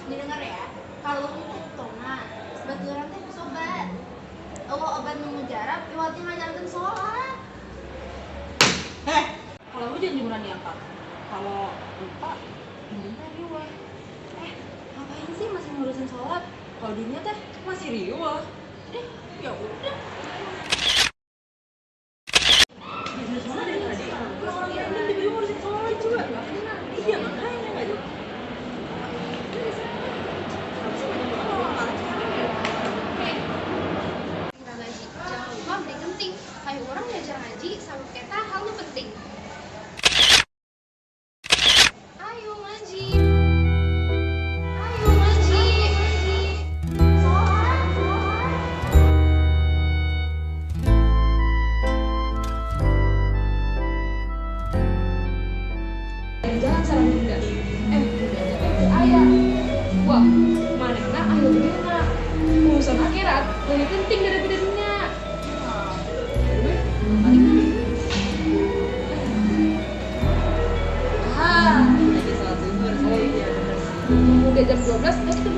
Didengar ya, kalau untuk tomat sebaturan teh sobat Allah obat mengujarap iwatnya ngajarkan sholat. Kalau lu jangan jemuran diangkat. Kalau lupa, mendingnya riwah. Ngapain sih masih ngurusin sholat? Kalau dirinya teh masih riwah. Ya udah. Bisnis mana dari tadi? Orang yang belum tiba-tiba ngurusin sholat juga. Iya makanya nggak jadi. Nggak ngaji, jangan lupa beli genting. Kayak orang belajar ngaji, sabuk keta hal nu penting. Ayo ngaji. Ayo ngaji. Sholat. Jangan salah bunda. Bunda ayah. Wah, mana nak ayo bunda. Urusan akhirat lebih penting daripada dunia. Lagi sholat zuhur. Oh iya benar. Udah jam 12, kita